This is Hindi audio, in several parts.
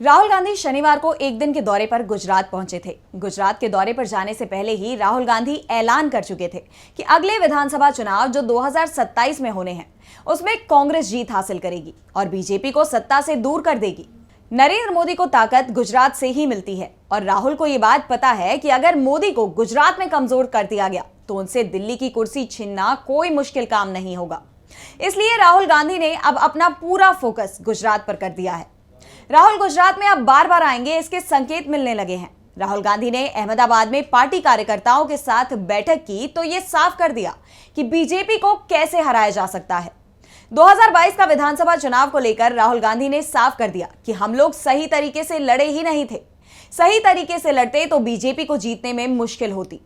राहुल गांधी शनिवार को एक दिन के दौरे पर गुजरात पहुंचे थे। गुजरात के दौरे पर जाने से पहले ही राहुल गांधी ऐलान कर चुके थे कि अगले विधानसभा चुनाव जो 2027 में होने हैं उसमें कांग्रेस जीत हासिल करेगी और बीजेपी को सत्ता से दूर कर देगी। नरेंद्र मोदी को ताकत गुजरात से ही मिलती है और राहुल को यह बात पता है कि अगर मोदी को गुजरात में कमजोर कर दिया गया तो उनसे दिल्ली की कुर्सी छीनना कोई मुश्किल काम नहीं होगा। इसलिए राहुल गांधी ने अब अपना पूरा फोकस गुजरात पर कर दिया है। राहुल गुजरात में अब बार बार आएंगे, इसके संकेत मिलने लगे हैं। राहुल गांधी ने अहमदाबाद में पार्टी कार्यकर्ताओं के साथ बैठक की तो यह साफ कर दिया कि बीजेपी को कैसे हराया जा सकता है। 2022 का विधानसभा चुनाव को लेकर राहुल गांधी ने साफ कर दिया कि हम लोग सही तरीके से लड़े ही नहीं थे। सही तरीके से लड़ते तो बीजेपी को जीतने में मुश्किल होती।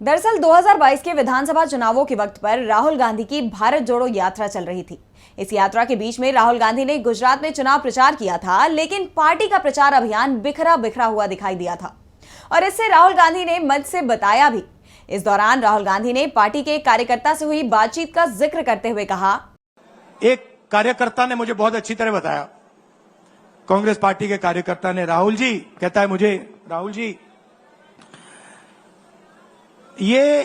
दरअसल 2022 के विधानसभा चुनावों के वक्त पर राहुल गांधी की भारत जोड़ो यात्रा चल रही थी। इस यात्रा के बीच में राहुल गांधी ने गुजरात में चुनाव प्रचार किया था, लेकिन पार्टी का प्रचार अभियान बिखरा बिखरा हुआ दिखाई दिया था और इससे राहुल गांधी ने मंच से बताया भी। इस दौरान राहुल गांधी ने पार्टी के एक कार्यकर्ता से हुई बातचीत का जिक्र करते हुए कहा, एक कार्यकर्ता ने मुझे बहुत अच्छी तरह बताया, कांग्रेस पार्टी के कार्यकर्ता ने, राहुल जी कहता है मुझे, राहुल जी ये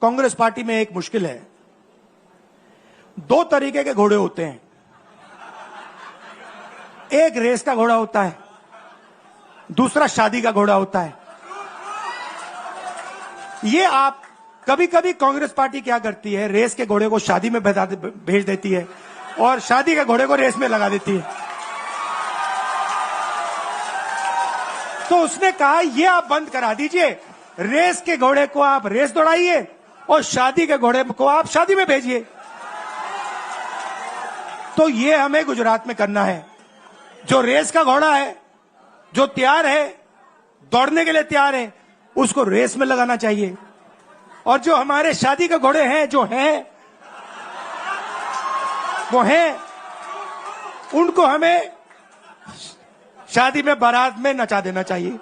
कांग्रेस पार्टी में एक मुश्किल है, दो तरीके के घोड़े होते हैं, एक रेस का घोड़ा होता है, दूसरा शादी का घोड़ा होता है। ये आप कभी कभी कांग्रेस पार्टी क्या करती है, रेस के घोड़े को शादी में भेज देती है और शादी के घोड़े को रेस में लगा देती है। तो उसने कहा ये आप बंद करा दीजिए, रेस के घोड़े को आप रेस दौड़ाइए और शादी के घोड़े को आप शादी में भेजिए। तो ये हमें गुजरात में करना है। जो रेस का घोड़ा है, जो तैयार है, दौड़ने के लिए तैयार है, उसको रेस में लगाना चाहिए और जो हमारे शादी के घोड़े हैं, जो हैं वो हैं, उनको हमें शादी में बारात में नचा देना चाहिए।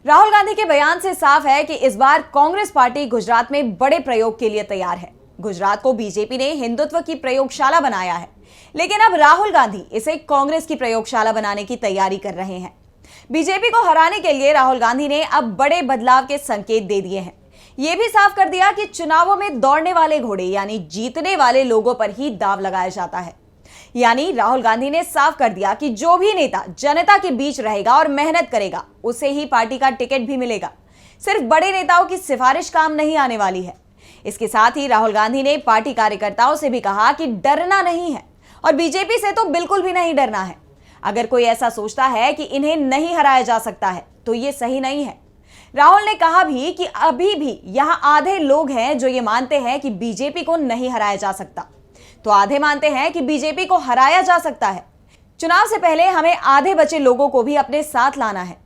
राहुल गांधी के बयान से साफ है कि इस बार कांग्रेस पार्टी गुजरात में बड़े प्रयोग के लिए तैयार है। गुजरात को बीजेपी ने हिंदुत्व की प्रयोगशाला बनाया है, लेकिन अब राहुल गांधी इसे कांग्रेस की प्रयोगशाला बनाने की तैयारी कर रहे हैं। बीजेपी को हराने के लिए राहुल गांधी ने अब बड़े बदलाव के संकेत दे दिए हैं। यह भी साफ कर दिया कि चुनावों में दौड़ने वाले घोड़े यानी जीतने वाले लोगों पर ही दांव लगाया जाता है। यानी राहुल गांधी ने साफ कर दिया कि जो भी नेता जनता के बीच रहेगा और मेहनत करेगा उसे ही पार्टी का टिकट भी मिलेगा। सिर्फ बड़े नेताओं की सिफारिश काम नहीं आने वाली है। इसके साथ ही राहुल गांधी ने पार्टी कार्यकर्ताओं से भी कहा कि डरना नहीं है और बीजेपी से तो बिल्कुल भी नहीं डरना है। अगर कोई ऐसा सोचता है कि इन्हें नहीं हराया जा सकता है तो ये सही नहीं है। राहुल ने कहा भी कि अभी भी यहां आधे लोग हैं जो ये मानते हैं कि बीजेपी को नहीं हराया जा सकता, तो आधे मानते हैं कि बीजेपी को हराया जा सकता है। चुनाव से पहले हमें आधे बचे लोगों को भी अपने साथ लाना है।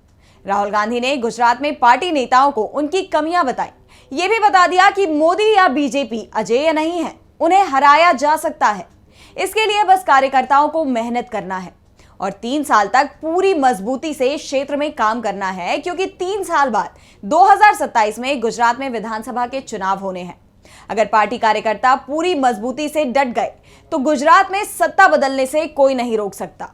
राहुल गांधी ने गुजरात में पार्टी नेताओं को उनकी कमियां बताई। यह भी बता दिया कि मोदी या बीजेपी अजेय नहीं है, उन्हें हराया जा सकता है। इसके लिए बस कार्यकर्ताओं को मेहनत करना है और 3 साल तक पूरी मजबूती से क्षेत्र में काम करना है, क्योंकि 3 साल बाद 2027 में गुजरात में विधानसभा के चुनाव होने हैं। अगर पार्टी कार्यकर्ता पूरी मजबूती से डट गए तो गुजरात में सत्ता बदलने से कोई नहीं रोक सकता।